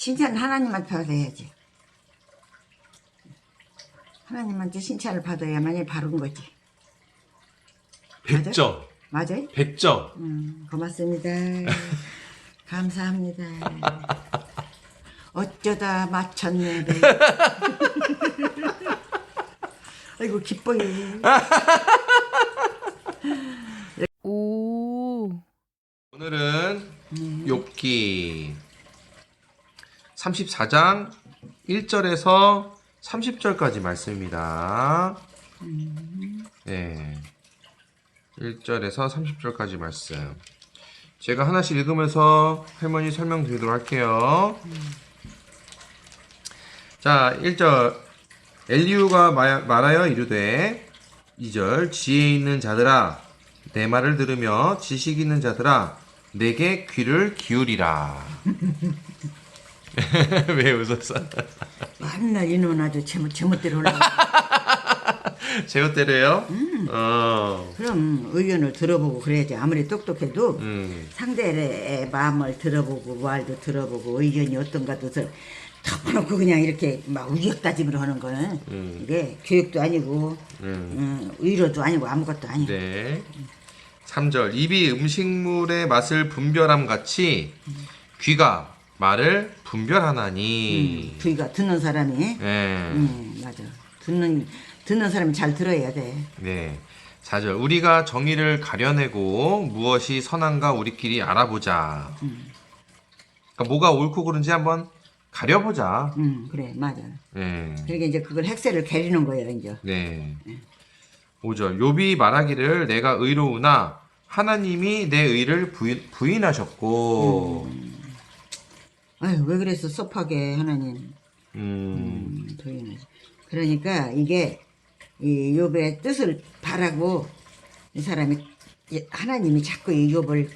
칭찬 하나님한테 받아야지. 하나님한테 칭찬을 받아야만이 바른 거지. 100점. 맞아요? 100점. 고맙습니다. 감사합니다. 어쩌다 맞췄네. 아이고 기뻐요. 오. 오늘은 욥기 34장 1절에서 30절까지 말씀입니다. 네. 1절에서 30절까지 말씀. 제가 하나씩 읽으면서 할머니 설명드리도록 할게요. 자, 1절. 엘리후가 말하여 이르되 2절. 지혜 있는 자들아 내 말을 들으며 지식 있는 자들아 내게 귀를 기울이라. 왜 웃었어? 맨날 이놈은 아주 제멋대로 올라가. 제멋대로요? 그럼 의견을 들어보고 그래야지. 아무리 똑똑해도 음. 상대의 마음을 들어보고 말도 들어보고 의견이 어떤가도 덮어놓고 그냥 이렇게 막 우격다짐으로 하는 거는 이게 교육도 아니고 의로도 아니고 아무것도 아니고. 네. 3절. 입이 음식물의 맛을 분별함 같이 귀가 말을 분별하나니. 귀가 듣는 사람이. 네. 맞아. 듣는 사람이 잘 들어야 돼. 네. 4절. 우리가 정의를 가려내고 무엇이 선한가 우리끼리 알아보자. 그러니까 뭐가 옳고 그른지 한번 가려보자. 그래, 맞아. 네. 그러니까 이제 그걸 획세를 가리는 거예요, 이제. 네. 5절. 욥이 말하기를 내가 의로우나 하나님이 내 의를 부인하셨고. 아유, 왜 그랬어, 섭하게, 하나님. 부인하셨. 그러니까 이게 이 욥의 뜻을 바라고 이 사람이 하나님이 자꾸 이 욥을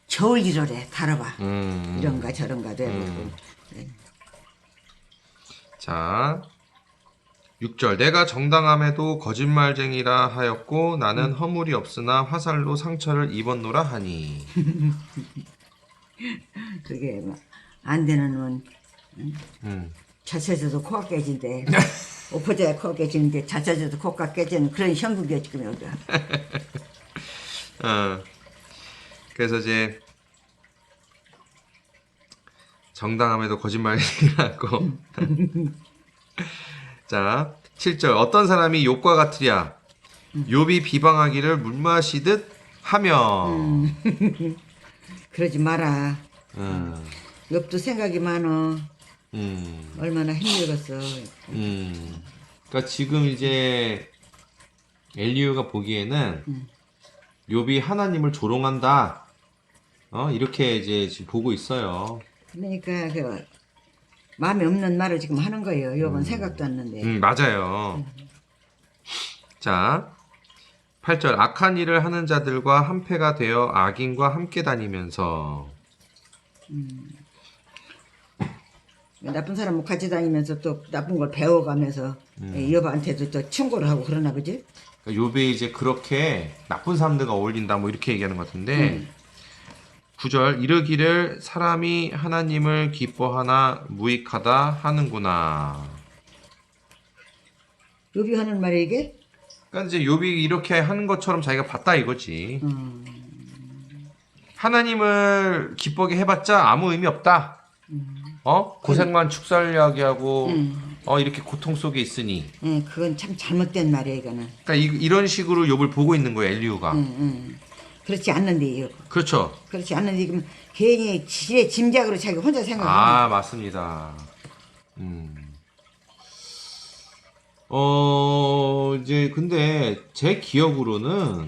저울질하래. 다뤄봐. 이런가 저런가 되고. 자, 6절. 내가 정당함에도 거짓말쟁이라 하였고 나는 허물이 없으나 화살로 상처를 입었노라 하니. 그게 막 안 되는 놈은 자쳐져도 코가 깨진대. 엎어져야 코가 깨지는데 자쳐져도 코가 깨지는 그런 형국이야 지금 여기가. 그래서 이제 정당함에도 거짓말이라고. 자, 7절. 어떤 사람이 욥과 같으랴 욥이 비방하기를 물 마시듯 하며. 그러지 마라. 욥도 생각이 많어. 얼마나 힘들겠어. 그러니까 지금 이제 엘리후가 보기에는 욥이 하나님을 조롱한다. 이렇게 이제 지금 보고 있어요. 그러니까 그 마음에 없는 말을 지금 하는 거예요. 욥은 생각도 않는데. 맞아요. 자, 8절. 악한 일을 하는 자들과 한패가 되어 악인과 함께 다니면서. 나쁜 사람하고 같이 다니면서 또 나쁜 걸 배워가면서 욥한테도 또 충고를 하고 그러나 보지? 그러니까 욥이 이제 그렇게 나쁜 사람들과 어울린다 뭐 이렇게 얘기하는 것 같은데 9절. 이르기를 사람이 하나님을 기뻐하나 무익하다 하는구나. 욥이 하는 말이 이게? 그러니까 이제 욥이 이렇게 하는 것처럼 자기가 봤다 이거지. 하나님을 기쁘게 해봤자 아무 의미 없다. 고생만 축살나게 하고 이렇게 고통 속에 있으니. 그건 참 잘못된 말이야 이거는. 그러니까 이런 식으로 욥을 보고 있는 거예요 엘리후가. 그렇지 않는데 욥. 그렇죠. 그렇지 않는데 지금 괜히 지의 짐작으로 자기 혼자 생각하는. 맞습니다. 이제 근데 제 기억으로는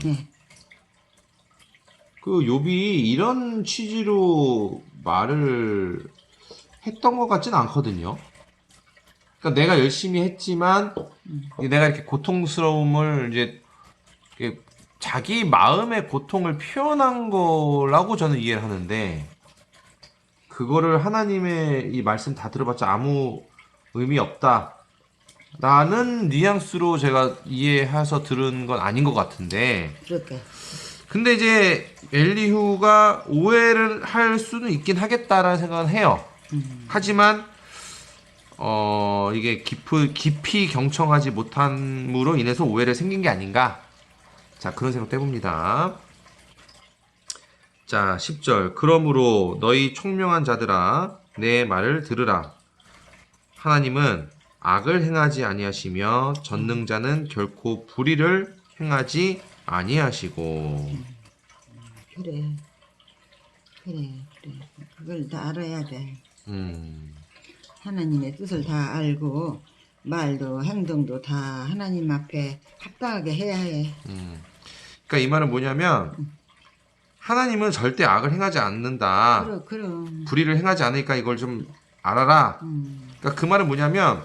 그 욥이 이런 취지로 말을 했던 것 같진 않거든요. 그러니까 내가 열심히 했지만 내가 이렇게 고통스러움을 이제 자기 마음의 고통을 표현한 거라고 저는 이해를 하는데 그거를 하나님의 이 말씀 다 들어봤자 아무 의미 없다. 라는 뉘앙스로 제가 이해해서 들은 건 아닌 것 같은데. 그렇게. 근데 이제 엘리후가 오해를 할 수는 있긴 하겠다라는 생각은 해요. 하지만 이게 깊이 경청하지 못함으로 인해서 오해를 생긴 게 아닌가. 자, 그런 생각도 해봅니다. 자, 10절. 그러므로 너희 총명한 자들아 내 말을 들으라. 하나님은 악을 행하지 아니하시며 전능자는 결코 불의를 행하지 아니하시고. 그래. 그걸 다 알아야 돼. 하나님의 뜻을 다 알고 말도 행동도 다 하나님 앞에 합당하게 해야 해. 그러니까 이 말은 뭐냐면 하나님은 절대 악을 행하지 않는다. 그럼. 불의를 행하지 않으니까 이걸 좀 알아라. 그러니까 그 말은 뭐냐면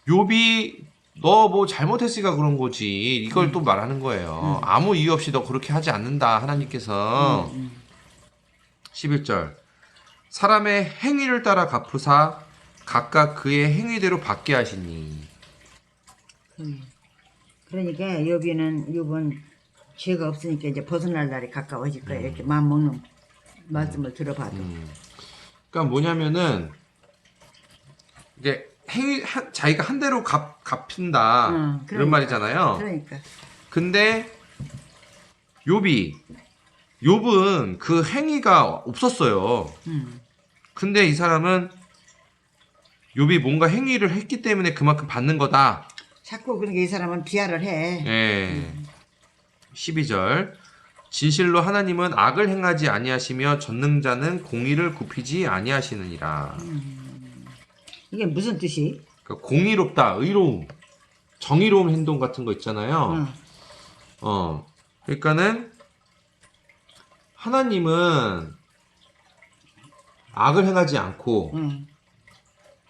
욥이 너 뭐 잘못했으니까 그런 거지. 이걸 또 말하는 거예요. 아무 이유 없이 너 그렇게 하지 않는다. 하나님께서. 11절. 사람의 행위를 따라 갚으사 각각 그의 행위대로 받게 하시니. 그러니까 욥은 죄가 없으니까 이제 벗어날 날이 가까워질 거야. 이렇게 마음 먹는 말씀을 들어봐도. 그러니까 뭐냐면은 이게 자기가 한 대로 갚힌다. 그러니까. 이런 말이잖아요. 그러니까. 근데 욥은 그 행위가 없었어요. 근데 이 사람은 욥이 뭔가 행위를 했기 때문에 그만큼 받는 거다. 자꾸 그러니까 이 사람은 비하를 해. 예. 12절. 진실로 하나님은 악을 행하지 아니하시며 전능자는 공의를 굽히지 아니하시느니라. 이게 무슨 뜻이? 그러니까 공의롭다, 의로움, 정의로운 행동 같은 거 있잖아요. 그러니까는 하나님은 악을 행하지 않고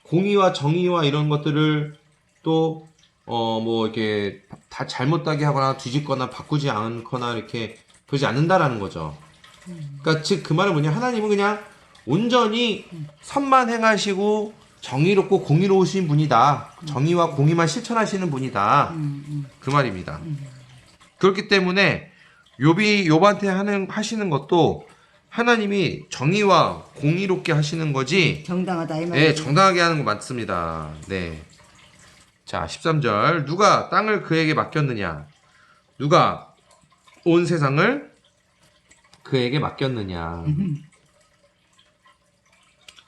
공의와 정의와 이런 것들을 또 뭐 이렇게 다 잘못되게 하거나 뒤집거나 바꾸지 않거나 이렇게 그러지 않는다라는 거죠. 그러니까 즉 그 말은 뭐냐, 하나님은 그냥 온전히 선만 행하시고 정의롭고 공의로우신 분이다. 정의와 공의만 실천하시는 분이다. 그 말입니다. 그렇기 때문에 욥한테 하시는 것도 하나님이 정의와 공의롭게 하시는 거지. 정당하다 이 말이지. 네, 정당하게 하는 거 맞습니다. 네. 자, 13절. 누가 땅을 그에게 맡겼느냐? 누가 온 세상을 그에게 맡겼느냐?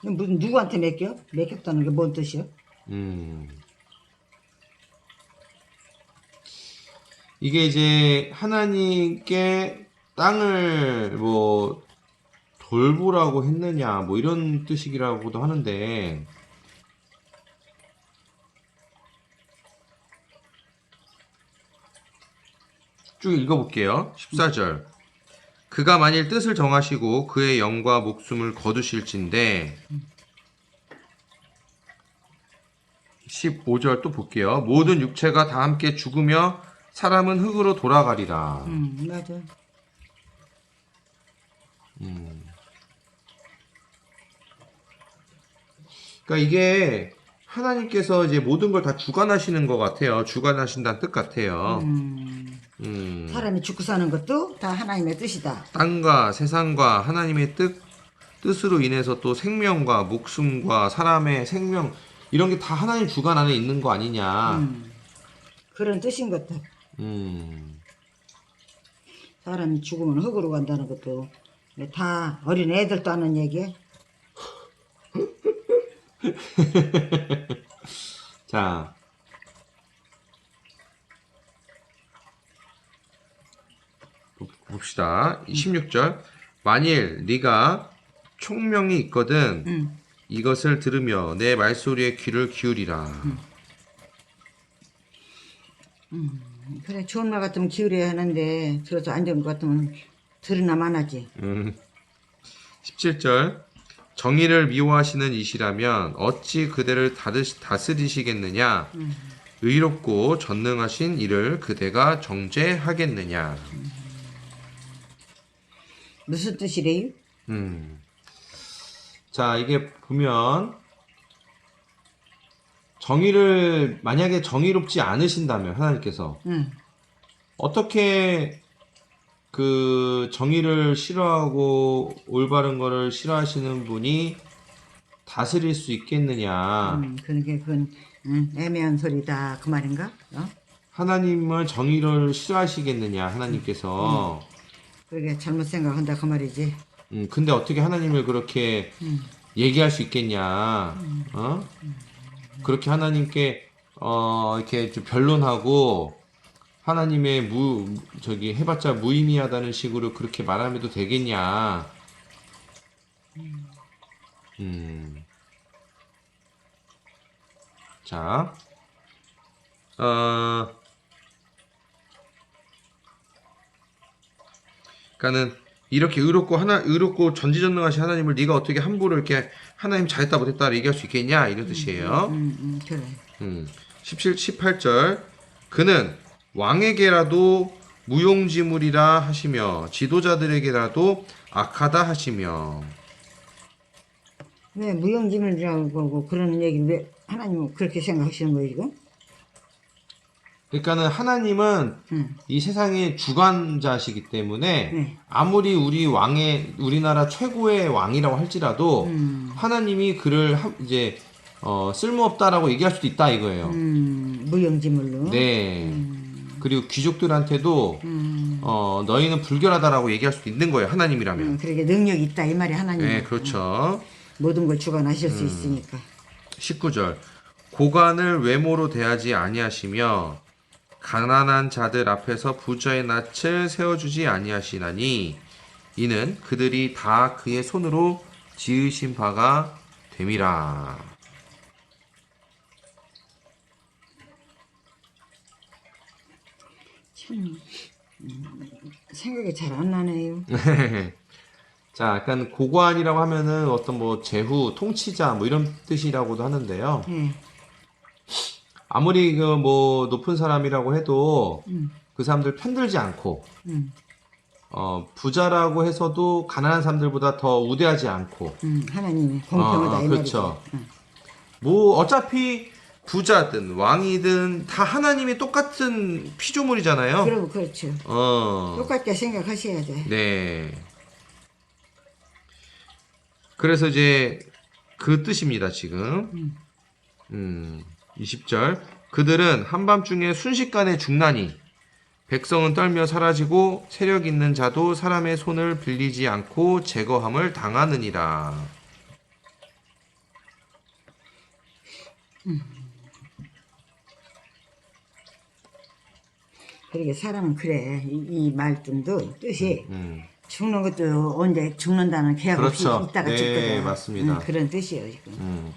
무슨 누구한테 맡겨? 맡겼다는 게 뭔 뜻이야? 이게 이제 하나님께 땅을 뭐 돌보라고 했느냐 뭐 이런 뜻이라고도 하는데, 쭉 읽어볼게요. 14절. 그가 만일 뜻을 정하시고 그의 영과 목숨을 거두실진데. 15절 또 볼게요. 모든 육체가 다 함께 죽으며 사람은 흙으로 돌아가리라. 맞아. 그러니까 이게 하나님께서 이제 모든 걸 다 주관하시는 것 같아요. 주관하신다는 뜻 같아요. 사람이 죽고 사는 것도 다 하나님의 뜻이다. 땅과 세상과 하나님의 뜻으로 인해서 또 생명과 목숨과 사람의 생명 이런 게 다 하나님 주관 안에 있는 거 아니냐. 그런 뜻인 것 같아. 사람이 죽으면 흙으로 간다는 것도 다 어린 애들도 아는 얘기야. 자, 봅시다. 16절. 만일 네가 총명이 있거든 이것을 들으며 내 말소리에 귀를 기울이라. 그래, 좋은 말 같으면 기울여야 하는데 들어서 안 좋은 것 같으면 들으나 마나지. 17절. 정의를 미워하시는 이시라면 어찌 그대를 다스리시겠느냐? 의롭고 전능하신 이를 그대가 정죄하겠느냐? 무슨 뜻이래요? 자, 이게 보면 정의를 만약에 정의롭지 않으신다면 하나님께서 어떻게 그 정의를 싫어하고 올바른 거를 싫어하시는 분이 다스릴 수 있겠느냐. 그러니까 그건 애매한 소리다 그 말인가? 하나님을 정의를 싫어하시겠느냐, 하나님께서. 그러게 잘못 생각한다 그 말이지. 근데 어떻게 하나님을 그렇게 얘기할 수 있겠냐, 그렇게 하나님께, 이렇게 좀 변론하고, 하나님의 해봤자 무의미하다는 식으로 그렇게 말하면도 되겠냐. 자, 그러니까는 이렇게 의롭고 전지전능하신 하나님을 네가 어떻게 함부로 이렇게 하나님 잘했다 못했다 얘기할 수 있겠냐 이런 뜻이에요. 그래. 18절 그는 왕에게라도 무용지물이라 하시며 지도자들에게라도 악하다 하시며. 왜 무용지물이라고 그런 얘기를 왜 하나님은 그렇게 생각하시는 거예요 지금? 그러니까는 하나님은 이 세상의 주관자시기 때문에 아무리 우리나라 최고의 왕이라고 할지라도 하나님이 그를 이제 쓸모없다라고 얘기할 수도 있다 이거예요. 무용지물로. 네. 그리고 귀족들한테도 너희는 불결하다라고 얘기할 수도 있는 거예요. 하나님이라면. 그러게 능력이 있다 이 말이 하나님. 네, 그렇죠. 모든 걸 주관하실 수 있으니까. 19절 고관을 외모로 대하지 아니하시며 가난한 자들 앞에서 부자의 낯을 세워주지 아니하시나니 이는 그들이 다 그의 손으로 지으신 바가 됨이라. 참 생각이 잘 안 나네요. 자, 약간 고관이라고 하면은 어떤 뭐 제후, 통치자 뭐 이런 뜻이라고도 하는데요. 아무리 그 뭐 높은 사람이라고 해도 그 사람들 편들지 않고 부자라고 해서도 가난한 사람들보다 더 우대하지 않고 하나님이 공평하다 이 그렇죠. 말이죠. 뭐 어차피 부자든 왕이든 다 하나님이 똑같은 피조물이잖아요. 그럼 그렇죠. 똑같게 생각하셔야 돼. 네. 그래서 이제 그 뜻입니다, 지금. 20절. 그들은 한밤중에 순식간에 죽나니 백성은 떨며 사라지고 세력 있는 자도 사람의 손을 빌리지 않고 제거함을 당하느니라. 그러게 사람은 그래. 이 말씀도 뜻이 죽는 것도 언제 죽는다는 계약 없이 그렇죠. 있다가 네, 죽거든. 맞습니다. 그런 뜻이에요 지금.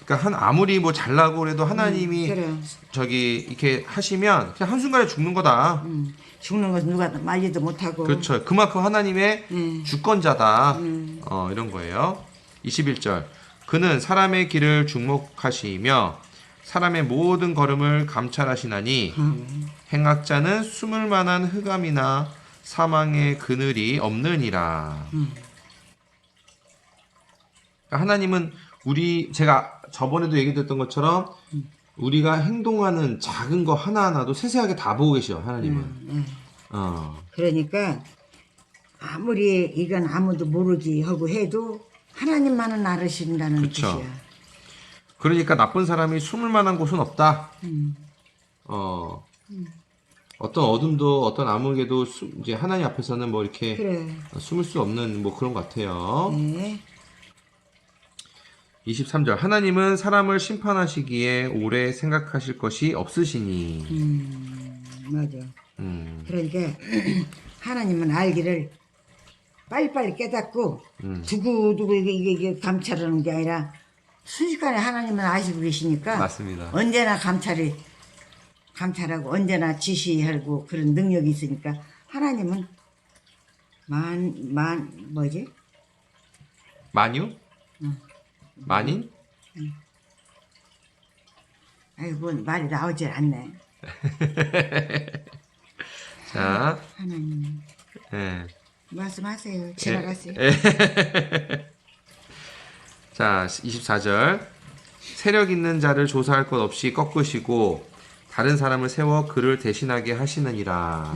그러니까 아무리 뭐 잘나고 그래도 하나님이 그래. 저기 이렇게 하시면 그냥 한순간에 죽는 거다. 죽는 건 누가 말리도 못하고. 그렇죠. 그만큼 하나님의 주권자다. 이런 거예요. 21절. 그는 사람의 길을 주목하시며 사람의 모든 걸음을 감찰하시나니 행악자는 숨을 만한 흑암이나 사망의 그늘이 없느니라. 하나님은 제가 저번에도 얘기 드렸던 것처럼 우리가 행동하는 작은 거 하나하나도 세세하게 다 보고 계셔, 하나님은. 그러니까 아무리 이건 아무도 모르지 하고 해도 하나님만은 알으신다는 그쵸. 뜻이야. 그러니까 나쁜 사람이 숨을 만한 곳은 없다. 어떤 어둠도 어떤 암흑에도 이제 하나님 앞에서는 뭐 이렇게 그래. 숨을 수 없는 뭐 그런 것 같아요. 네. 23절. 하나님은 사람을 심판하시기에 오래 생각하실 것이 없으시니. 맞아. 그러니까 하나님은 알기를 빨리빨리 깨닫고 두고두고 이게 감찰하는 게 아니라 순식간에 하나님은 아시고 계시니까 맞습니다. 언제나 감찰하고 언제나 지시하고 그런 능력이 있으니까 하나님은 뭐지? 만유? 만인? 아이고 말이 나오질 않네. 자, 하나님 예. 말씀하세요. 지나가세요. 자, 24절. 세력 있는 자를 조사할 것 없이 꺾으시고 다른 사람을 세워 그를 대신하게 하시느니라.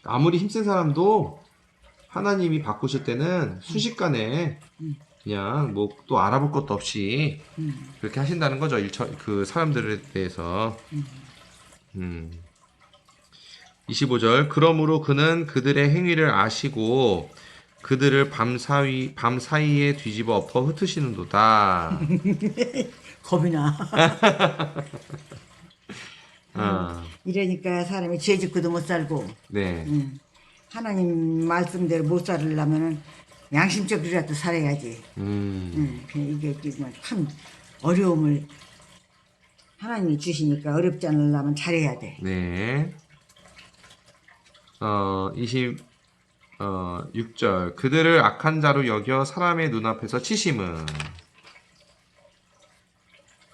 아무리 힘센 사람도 하나님이 바꾸실 때는 순식간에 그냥 뭐 또 알아볼 것도 없이 그렇게 하신다는 거죠. 그 사람들에 대해서. 25절 그러므로 그는 그들의 행위를 아시고 그들을 밤 사이에 뒤집어 엎어 흩으시는도다. 겁이 나. 아, 이러니까 사람이 죄 짓고도 못 살고 네. 하나님 말씀대로 못 살려면은 양심적으로라도 살아야지. 이게 지금 참 어려움을 하나님이 주시니까 어렵지 않으려면 잘해야 돼. 네. 6절 그들을 악한 자로 여겨 사람의 눈앞에서 치심은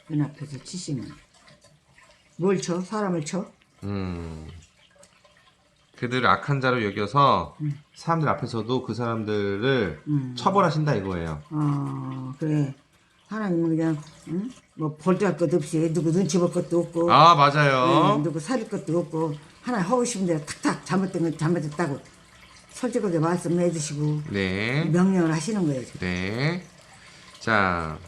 눈앞에서 치시면 뭘 쳐? 사람을 쳐? 그들을 악한 자로 여겨서 사람들 앞에서도 그 사람들을 처벌하신다 이거예요. 그래. 하나님은 그냥 뭐 볼때할 것도 없이 누구 눈치 볼 것도 없고 아 맞아요. 누구 살릴 것도 없고 하나님 하고 싶은 대로 탁탁 잘못된 건 잘못했다고 솔직하게 말씀해 주시고 네. 명령을 하시는 거예요. 네. 자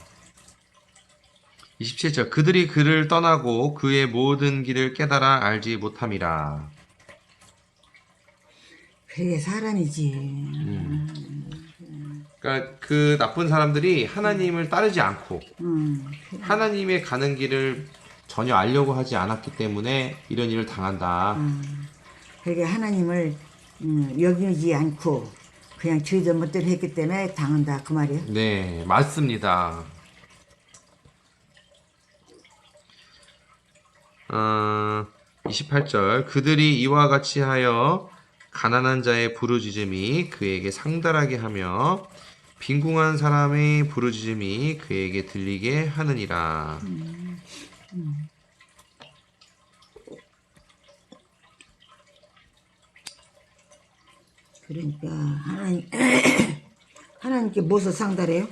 27절 그들이 그를 떠나고 그의 모든 길을 깨달아 알지 못함이라. 그게 사람이지. 그러니까 그 나쁜 사람들이 하나님을 따르지 않고 하나님의 가는 길을 전혀 알려고 하지 않았기 때문에 이런 일을 당한다. 그게 하나님을 여기지 않고 그냥 죄전 못대로 했기 때문에 당한다 그 말이에요. 네, 맞습니다. 28절 그들이 이와 같이 하여 가난한 자의 부르짖음이 그에게 상달하게 하며 빈궁한 사람의 부르짖음이 그에게 들리게 하느니라. 그러니까 하나님께 무엇을 상달해요?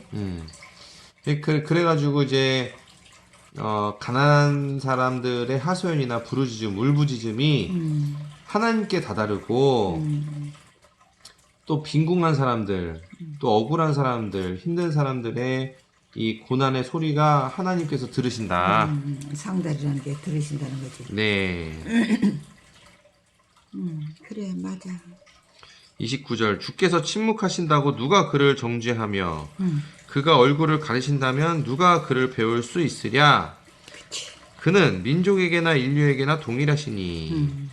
그래가지고 이제 가난한 사람들의 하소연이나 부르짖음, 울부짖음이 하나님께 다다르고 또 빈궁한 사람들, 또 억울한 사람들, 힘든 사람들의 이 고난의 소리가 하나님께서 들으신다. 상달이라는 게 들으신다는 거지. 네. 그래 맞아. 29절 주께서 침묵하신다고 누가 그를 정죄하며 그가 얼굴을 가리신다면 누가 그를 배울 수 있으랴. 그는 민족에게나 인류에게나 동일하시니.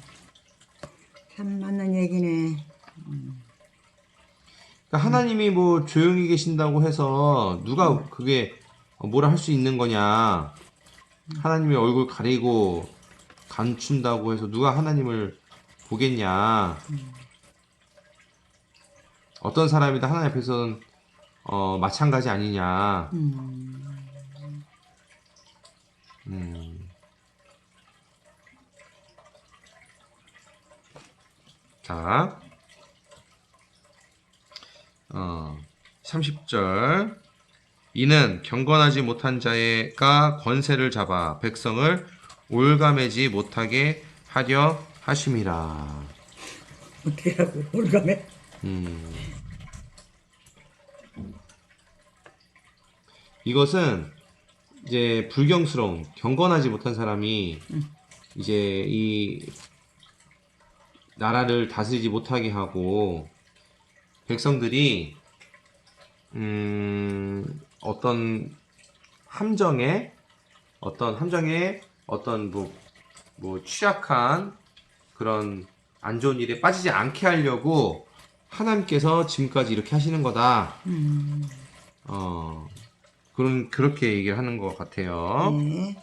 참 맞는 얘기네. 그러니까 하나님이 뭐 조용히 계신다고 해서 누가 그게 뭐라 할 수 있는 거냐. 하나님의 얼굴 가리고 감춘다고 해서 누가 하나님을 보겠냐. 어떤 사람이다 하나님 앞에서는 마찬가지 아니냐. 자, 30절 이는 경건하지 못한 자가 권세를 잡아 백성을 올가매지 못하게 하려 하심이라. 어떻게 하고 올가매? 이것은 이제 불경스러운 경건하지 못한 사람이 이제 이 나라를 다스리지 못하게 하고 백성들이 어떤 함정에 어떤 뭐 취약한 그런 안 좋은 일에 빠지지 않게 하려고 하나님께서 지금까지 이렇게 하시는 거다. 그렇게 얘기를 하는 것 같아요. 네.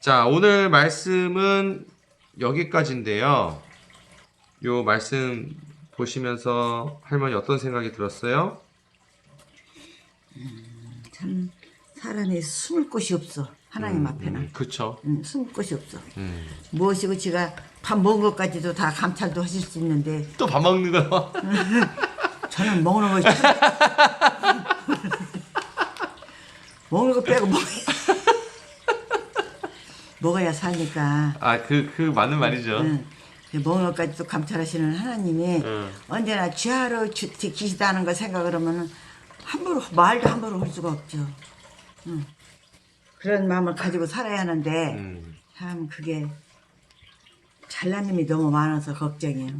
자, 오늘 말씀은 여기까지인데요. 요 말씀 보시면서 할머니 어떤 생각이 들었어요? 참 사람이 숨을 곳이 없어 하나님 앞에는. 그쵸. 숨을 곳이 없어. 무엇이고 지가 밥 먹은 것까지도 다 감찰도 하실 수 있는데 또 밥 먹는 거. 저는 먹는 거 먹는 거 빼고 먹어야 사니까. 그 맞는 말이죠. 몽여까지도 감찰하시는 하나님이 언제나 죄하러 계시다는 걸 생각을 하면 함부로 말도 함부로 할 수가 없죠. 그런 마음을 가지고 살아야 하는데 참 그게 잘난 놈이 너무 많아서 걱정이에요.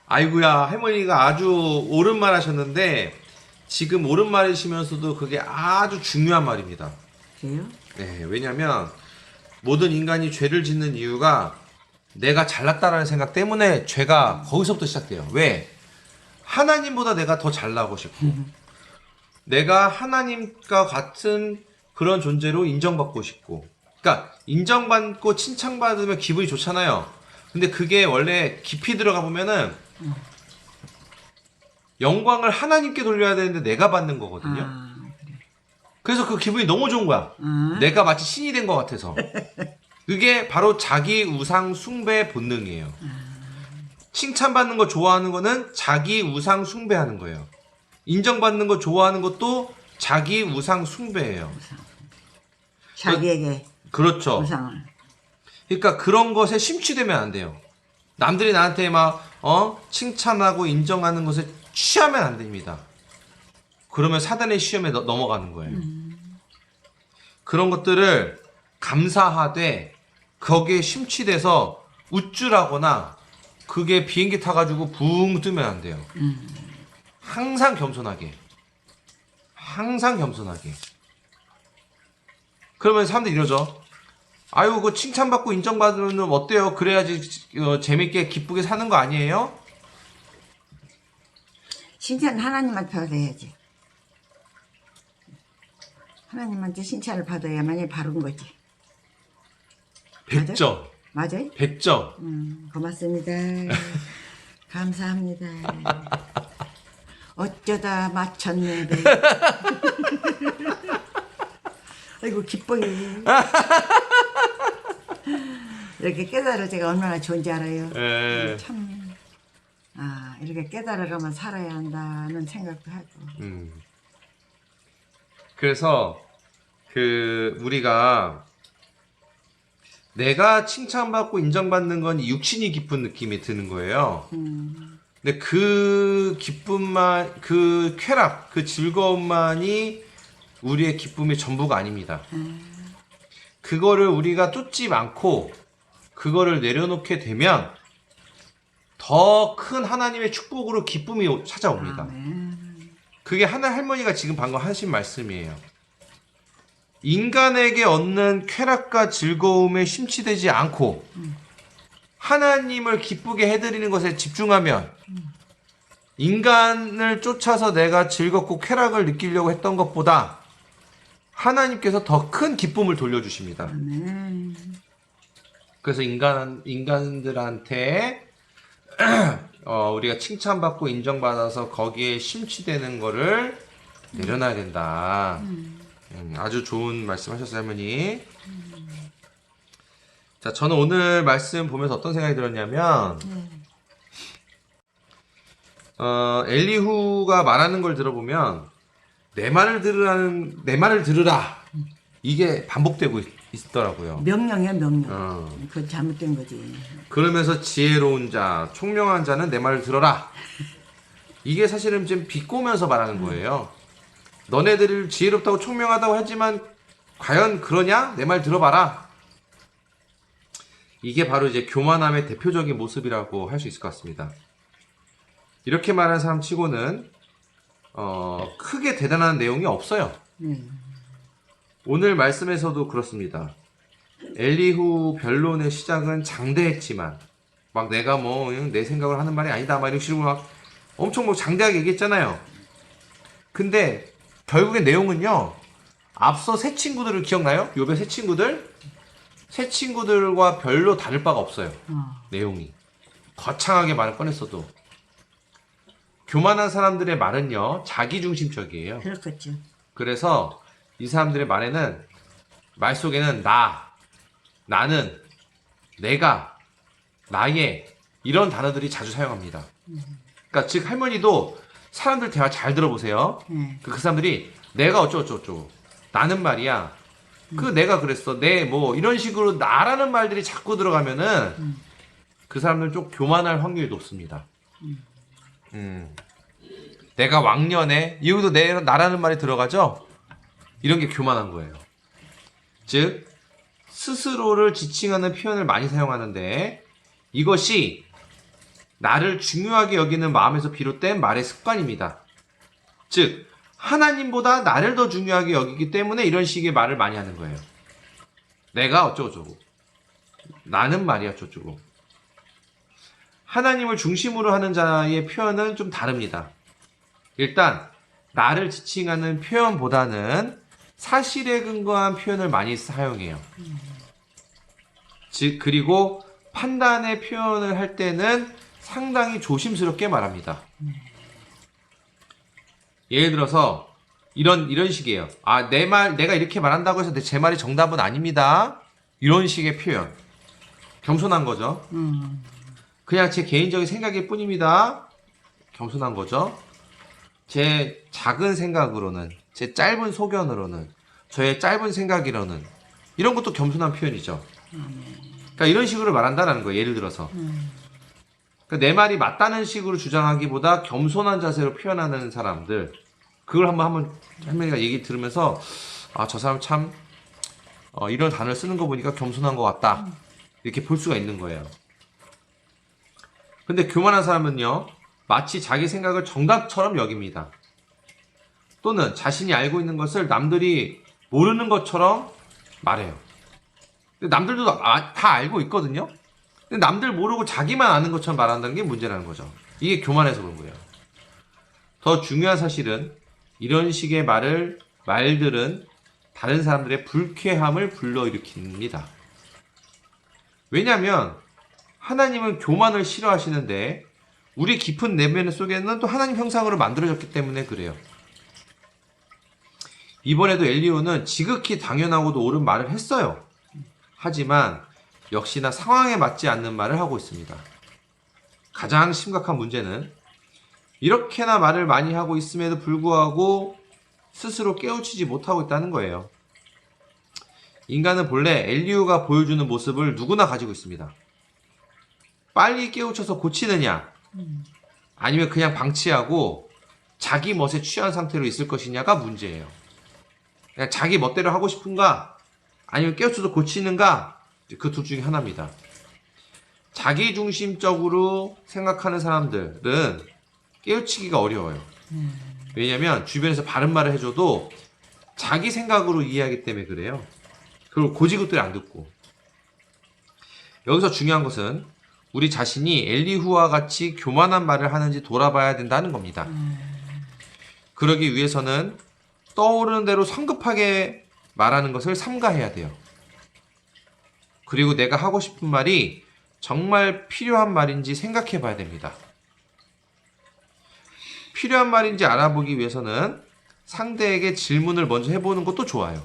아이고야, 할머니가 아주 옳은 말 하셨는데 지금 옳은 말이시면서도 그게 아주 중요한 말입니다. 그래요? 네, 왜냐면 모든 인간이 죄를 짓는 이유가 내가 잘났다라는 생각 때문에 죄가 거기서부터 시작돼요. 왜? 하나님보다 내가 더 잘나고 싶고 내가 하나님과 같은 그런 존재로 인정받고 싶고, 그러니까 인정받고 칭찬받으면 기분이 좋잖아요. 근데 그게 원래 깊이 들어가 보면은 영광을 하나님께 돌려야 되는데 내가 받는 거거든요. 그래. 그래서 그 기분이 너무 좋은 거야. 내가 마치 신이 된 것 같아서. 그게 바로 자기 우상 숭배 본능이에요. 칭찬받는 거 좋아하는 거는 자기 우상 숭배하는 거예요. 인정받는 거 좋아하는 것도 자기 우상 숭배예요. 자기에게 그렇죠. 우상을. 그러니까 그런 것에 심취되면 안 돼요. 남들이 나한테 막 칭찬하고 인정하는 것에 취하면 안 됩니다. 그러면 사단의 시험에 넘어가는 거예요. 그런 것들을 감사하되 거기에 심취돼서 우쭐하거나 그게 비행기 타가지고 붕 뜨면 안 돼요. 항상 겸손하게. 항상 겸손하게. 그러면 사람들이 이러죠. 아유, 그 칭찬받고 인정받으면 어때요? 그래야지 재밌게 기쁘게 사는 거 아니에요? 칭찬 하나님한테 받아야지. 하나님한테 칭찬을 받아야만이 바른 거지. 100점. 맞아요? 100점. 고맙습니다. 감사합니다. 어쩌다 맞췄네. 네. 아이고 기뻐요. 이렇게 깨달을 제가 얼마나 좋은지 알아요. 참, 이렇게 깨달아가면 살아야 한다는 생각도 하고. 그래서 우리가 내가 칭찬받고 인정받는 건 육신이 기쁜 느낌이 드는 거예요. 근데 그 기쁨만, 그 쾌락, 그 즐거움만이 우리의 기쁨의 전부가 아닙니다. 그거를 우리가 쫓지 않고 그거를 내려놓게 되면 더 큰 하나님의 축복으로 기쁨이 찾아옵니다. 그게 하나 할머니가 지금 방금 하신 말씀이에요. 인간에게 얻는 쾌락과 즐거움에 심취되지 않고 하나님을 기쁘게 해드리는 것에 집중하면 인간을 쫓아서 내가 즐겁고 쾌락을 느끼려고 했던 것보다 하나님께서 더 큰 기쁨을 돌려주십니다. 그래서 인간들한테 우리가 칭찬받고 인정받아서 거기에 심취되는 거를 내려놔야 된다. 아주 좋은 말씀 하셨어요, 할머니. 자, 저는 오늘 말씀 보면서 어떤 생각이 들었냐면, 엘리후가 말하는 걸 들어보면, 내 말을 들으라. 이게 반복되고 있더라고요. 명령이야, 명령. 그건 잘못된 거지. 그러면서 지혜로운 자, 총명한 자는 내 말을 들어라. 이게 사실은 지금 비꼬면서 말하는 거예요. 너네들을 지혜롭다고 총명하다고 하지만 과연 그러냐? 내 말 들어봐라. 이게 바로 이제 교만함의 대표적인 모습이라고 할 수 있을 것 같습니다. 이렇게 말하는 사람 치고는 크게 대단한 내용이 없어요. 오늘 말씀에서도 그렇습니다. 엘리후 변론의 시작은 장대했지만 막 내가 뭐 내 생각을 하는 말이 아니다 막 이런 식으로 막 엄청 뭐 장대하게 얘기했잖아요. 근데 결국의 내용은요, 앞서 세 친구들을 기억나요? 욥의 세 친구들? 세 친구들과 별로 다를 바가 없어요. 내용이. 거창하게 말을 꺼냈어도. 교만한 사람들의 말은요, 자기중심적이에요. 그렇겠죠. 그래서 이 사람들의 말에는, 말 속에는 나는, 내가, 나의, 이런 단어들이 자주 사용합니다. 그러니까 즉 할머니도 사람들 대화 잘 들어보세요. 그 사람들이 내가 어쩌고저쩌고 나는 말이야. 그 내가 그랬어. 내 뭐 이런 식으로 나라는 말들이 자꾸 들어가면은 그 사람들은 좀 교만할 확률이 높습니다. 내가 왕년에 이것도 나라는 말이 들어가죠? 이런 게 교만한 거예요. 즉 스스로를 지칭하는 표현을 많이 사용하는데 이것이 나를 중요하게 여기는 마음에서 비롯된 말의 습관입니다. 즉 하나님보다 나를 더 중요하게 여기기 때문에 이런 식의 말을 많이 하는 거예요. 내가 어쩌고저쩌고 나는 말이야 어쩌고저쩌고. 하나님을 중심으로 하는 자의 표현은 좀 다릅니다. 일단 나를 지칭하는 표현보다는 사실에 근거한 표현을 많이 사용해요. 즉 그리고 판단의 표현을 할 때는 상당히 조심스럽게 말합니다. 예를 들어서 이런 식이에요. 아, 내가 이렇게 말한다고 해서 제 말이 정답은 아닙니다. 이런 식의 표현. 겸손한 거죠. 그냥 제 개인적인 생각일 뿐입니다. 겸손한 거죠. 제 작은 생각으로는, 제 짧은 소견으로는, 저의 짧은 생각이로는 이런 것도 겸손한 표현이죠. 그러니까 이런 식으로 말한다는 거예요. 예를 들어서 그러니까 내 말이 맞다는 식으로 주장하기보다 겸손한 자세로 표현하는 사람들, 그걸 한번 할머니가 얘기 들으면서 아, 저 사람 참 이런 단어를 쓰는 거 보니까 겸손한 것 같다, 이렇게 볼 수가 있는 거예요. 근데 교만한 사람은요, 마치 자기 생각을 정답처럼 여깁니다. 또는 자신이 알고 있는 것을 남들이 모르는 것처럼 말해요. 근데 남들도 다 알고 있거든요. 근데 남들 모르고 자기만 아는 것처럼 말한다는 게 문제라는 거죠. 이게 교만해서 그런 거예요. 더 중요한 사실은 이런 식의 말들은 다른 사람들의 불쾌함을 불러일으킵니다. 왜냐하면 하나님은 교만을 싫어하시는데 우리 깊은 내면 속에는 또 하나님 형상으로 만들어졌기 때문에 그래요. 이번에도 엘리후는 지극히 당연하고도 옳은 말을 했어요. 하지만 역시나 상황에 맞지 않는 말을 하고 있습니다. 가장 심각한 문제는 이렇게나 말을 많이 하고 있음에도 불구하고 스스로 깨우치지 못하고 있다는 거예요. 인간은 본래 엘리후가 보여주는 모습을 누구나 가지고 있습니다. 빨리 깨우쳐서 고치느냐, 아니면 그냥 방치하고 자기 멋에 취한 상태로 있을 것이냐가 문제예요. 그냥 자기 멋대로 하고 싶은가, 아니면 깨우쳐서 고치는가, 그 둘 중에 하나입니다. 자기중심적으로 생각하는 사람들은 깨우치기가 어려워요. 왜냐면 주변에서 바른 말을 해줘도 자기 생각으로 이해하기 때문에 그래요. 그리고 고지것들이 안 듣고. 여기서 중요한 것은 우리 자신이 엘리후와 같이 교만한 말을 하는지 돌아봐야 된다는 겁니다. 그러기 위해서는 떠오르는 대로 성급하게 말하는 것을 삼가해야 돼요. 그리고 내가 하고 싶은 말이 정말 필요한 말인지 생각해 봐야 됩니다. 필요한 말인지 알아보기 위해서는 상대에게 질문을 먼저 해보는 것도 좋아요.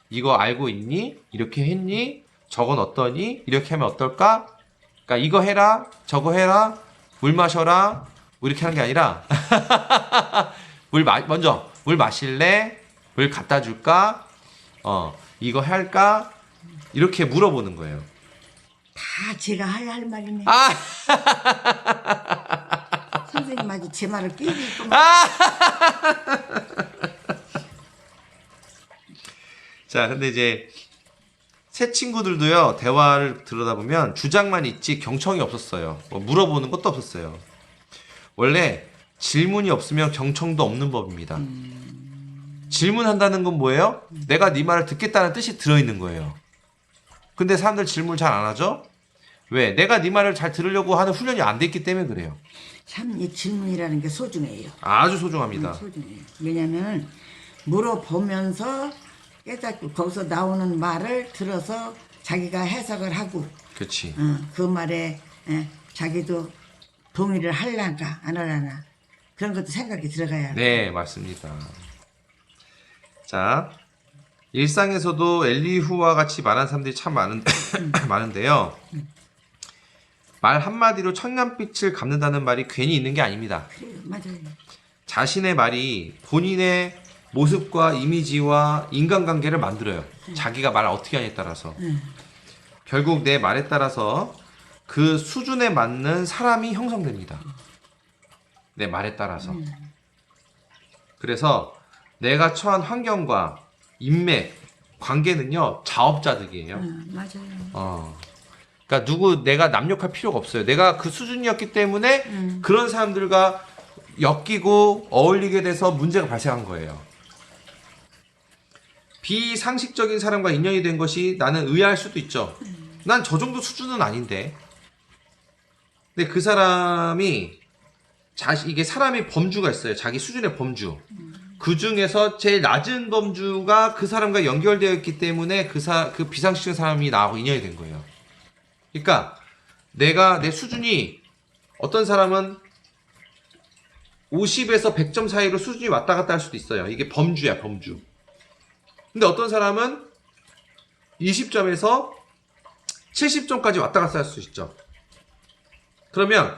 이거 알고 있니? 이렇게 했니? 저건 어떠니? 이렇게 하면 어떨까? 그러니까 이거 해라, 저거 해라, 물 마셔라, 뭐 이렇게 하는 게 아니라 먼저 물 마실래? 물 갖다 줄까? 이거 할까? 이렇게 물어보는 거예요. 다 제가 할 말이네. 아! 선생님 아주 제 말을 끼리겠구만. 자, 근데 이제 새 친구들도요, 대화를 들여다보면 주장만 있지 경청이 없었어요. 뭐 물어보는 것도 없었어요. 원래 질문이 없으면 경청도 없는 법입니다. 질문한다는 건 뭐예요? 내가 네 말을 듣겠다는 뜻이 들어있는 거예요. 근데 사람들 질문을 잘 안 하죠? 왜? 내가 네 말을 잘 들으려고 하는 훈련이 안 돼 있기 때문에 그래요. 참 이 질문이라는 게 소중해요. 아주 소중합니다. 소중해요. 왜냐면 물어보면서 깨닫고 거기서 나오는 말을 들어서 자기가 해석을 하고, 그렇지. 그 말에 자기도 동의를 하려나 안 하려나 그런 것도 생각이 들어가야 해요. 네, 맞습니다. 자, 일상에서도 엘리후와 같이 말하는 사람들이 참 많은데요. 말 한마디로 천년빛을 갚는다는 말이 괜히 있는 게 아닙니다. 그래요, 맞아요. 자신의 말이 본인의 모습과 이미지와 인간관계를 만들어요. 자기가 말을 어떻게 하냐에 따라서. 결국 내 말에 따라서 그 수준에 맞는 사람이 형성됩니다. 내 말에 따라서. 그래서 내가 처한 환경과 인맥, 관계는요 자업자득이에요. 맞아요. 그러니까 내가 남욕할 필요가 없어요. 내가 그 수준이었기 때문에 그런 사람들과 엮이고 어울리게 돼서 문제가 발생한 거예요. 비상식적인 사람과 인연이 된 것이 나는 의아할 수도 있죠. 난 저 정도 수준은 아닌데. 근데 그 사람이 이게 사람의 범주가 있어요. 자기 수준의 범주. 그 중에서 제일 낮은 범주가 그 사람과 연결되어 있기 때문에 그 비상식적인 사람이 나하고 인연이 된 거예요. 그러니까 내 수준이 어떤 사람은 50에서 100점 사이로 수준이 왔다 갔다 할 수도 있어요. 이게 범주야, 범주. 근데 어떤 사람은 20점에서 70점까지 왔다 갔다 할 수 있죠. 그러면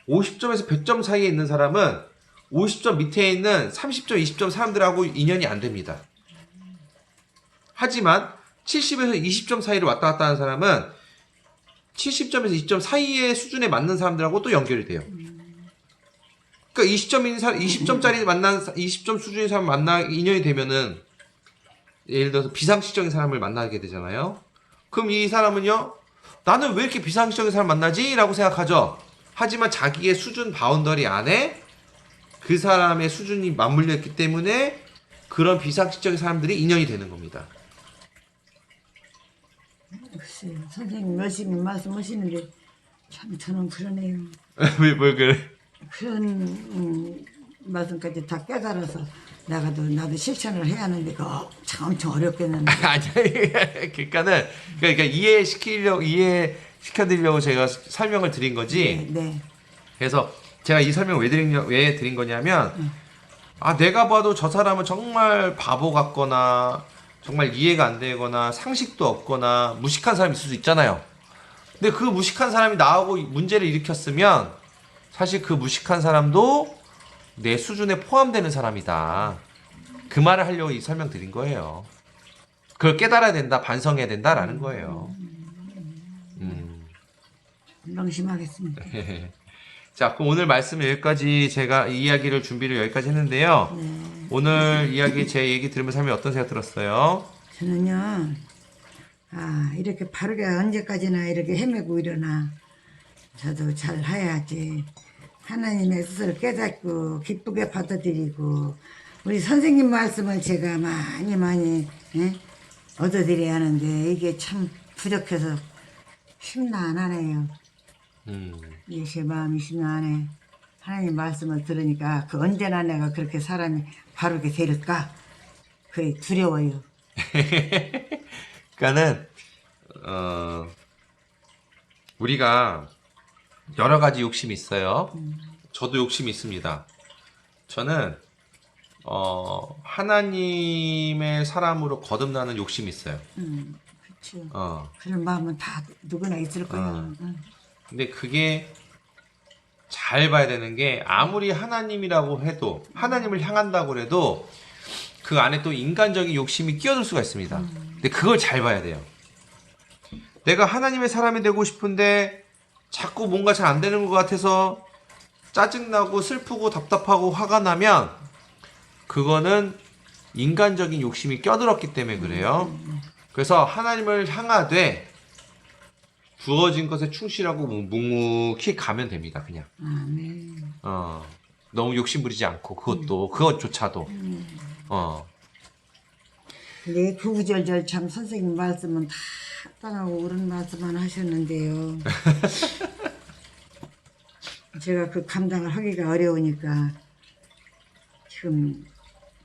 50점에서 100점 사이에 있는 사람은 50점 밑에 있는 30점, 20점 사람들하고 인연이 안 됩니다. 하지만 70에서 20점 사이로 왔다 갔다 하는 사람은 70점에서 20점 사이의 수준에 맞는 사람들하고 또 연결이 돼요. 그러니까 20점짜리 20점 수준의 사람 인연이 되면은 예를 들어서 비상식적인 사람을 만나게 되잖아요. 그럼 이 사람은요, 나는 왜 이렇게 비상식적인 사람 만나지? 라고 생각하죠. 하지만 자기의 수준 바운더리 안에 그 사람의 수준이 맞물려 있기 때문에 그런 비상식적인 사람들이 인연이 되는 겁니다. 글쎄요. 선생님 열심히 말씀하시는데 참 저는 그러네요. 왜 그래? 그런 말씀까지 다 깨달아서 나도 실천을 해야 하는데 그거 참 엄청 어렵겠는데. 아니, 그러니까 이해시켜드리려고 제가 설명을 드린 거지. 네. 그래서 제가 이 설명 왜 드린 거냐면, 내가 봐도 저 사람은 정말 바보 같거나, 정말 이해가 안 되거나, 상식도 없거나, 무식한 사람이 있을 수 있잖아요. 근데 그 무식한 사람이 나하고 문제를 일으켰으면, 사실 그 무식한 사람도 내 수준에 포함되는 사람이다. 그 말을 하려고 이 설명 드린 거예요. 그걸 깨달아야 된다, 반성해야 된다라는 거예요. 명심하겠습니다. 자, 그럼 오늘 말씀 여기까지 제가 이야기를 준비를 여기까지 했는데요. 오늘 제 얘기 들으면서 삶이 어떤 생각 들었어요? 저는요, 이렇게 바르게 언제까지나 이렇게 헤매고 이러나 저도 잘 해야지. 하나님의 뜻을 깨닫고 기쁘게 받아들이고 우리 선생님 말씀을 제가 많이 얻어들여야 하는데 이게 참 부족해서 힘나 안 하네요. 이게 제 마음이 힘나 안 해. 하나님 말씀을 들으니까 언제나 내가 그렇게 사람이 바르게 될까? 그게 두려워요. 그러니까는 우리가 여러 가지 욕심이 있어요. 저도 욕심이 있습니다. 저는 하나님의 사람으로 거듭나는 욕심이 있어요. 그렇죠. 그런 마음은 다 누구나 있을 거예요. 근데 그게 잘 봐야 되는 게 아무리 하나님이라고 해도 하나님을 향한다고 해도 그 안에 또 인간적인 욕심이 끼어들 수가 있습니다. 근데 그걸 잘 봐야 돼요. 내가 하나님의 사람이 되고 싶은데 자꾸 뭔가 잘 안 되는 것 같아서 짜증나고 슬프고 답답하고 화가 나면 그거는 인간적인 욕심이 껴들었기 때문에 그래요. 그래서 하나님을 향하되 주어진 것에 충실하고 묵묵히 가면 됩니다. 그냥. 너무 욕심 부리지 않고 그것조차도. 근데 구구절절 참 선생님 말씀은 다 땅하고 옳은 말씀만 하셨는데요. 제가 그 감당을 하기가 어려우니까 지금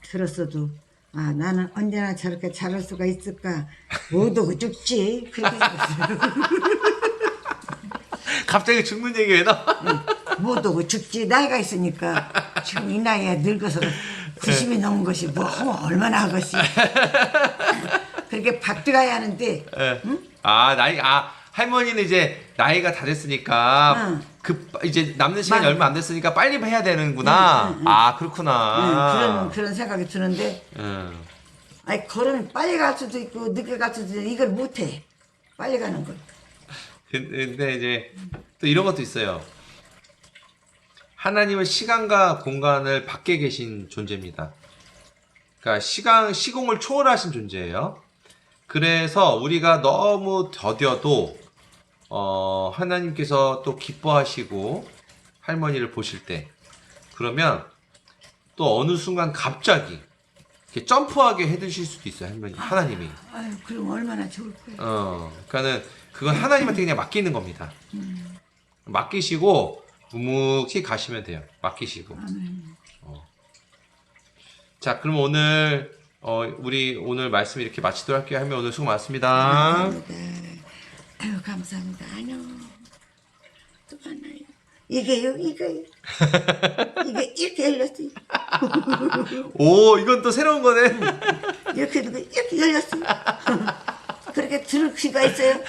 들었어도 나는 언제나 저렇게 잘할 수가 있을까? 못 오고 죽지. 그렇게 생각했어요. 갑자기 죽는 얘기 왜 나와? 못 오고 죽지. 나이가 있으니까 지금 이 나이에 늙어서 90이 넘은 것이 뭐 얼마나 하겠지. 그렇게 바뀌어야 하는데. 응? 할머니는 이제 나이가 다 됐으니까 이제 남는 시간이 얼마 안 됐으니까 빨리 해야 되는구나. 그렇구나. 그런 생각이 드는데. 걸으면 빨리 갈 수도 있고 늦게 갈 수도 있고 이걸 못해. 빨리 가는 걸. 근데 이제 또 이런 것도 있어요. 하나님은 시간과 공간을 밖에 계신 존재입니다. 그러니까 시공을 초월하신 존재예요. 그래서 우리가 너무 더뎌도 하나님께서 또 기뻐하시고 할머니를 보실 때 그러면 또 어느 순간 갑자기 이렇게 점프하게 해두실 수도 있어요. 하나님이. 아유, 그럼 얼마나 좋을 거예요. 그러니까는 그건 하나님한테 그냥 맡기는 겁니다. 맡기시고 묵묵히 가시면 돼요. 맡기시고. 자, 그럼 오늘 우리 오늘 말씀 이렇게 마치도록 할게요. 할머니 오늘 수고 많습니다. 감사합니다. 아유, 감사합니다. 아니요. 또 만나요. 이게요. 이게 이렇게 열렸어요. 오, 이건 또 새로운 거네. 이렇게 열렸어요. 그렇게 들을 수가 있어요.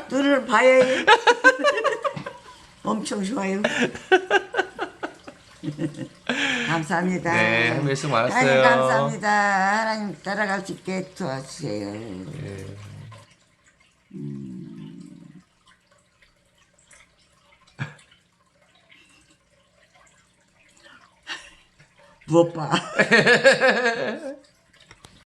눈을 봐야 해요. 엄청 좋아요. 감사합니다. 네, 할머니 수고 많았어요. 하나님 감사합니다. 하나님 따라갈 수 있게 도와주세요. 네. 무엇 봐.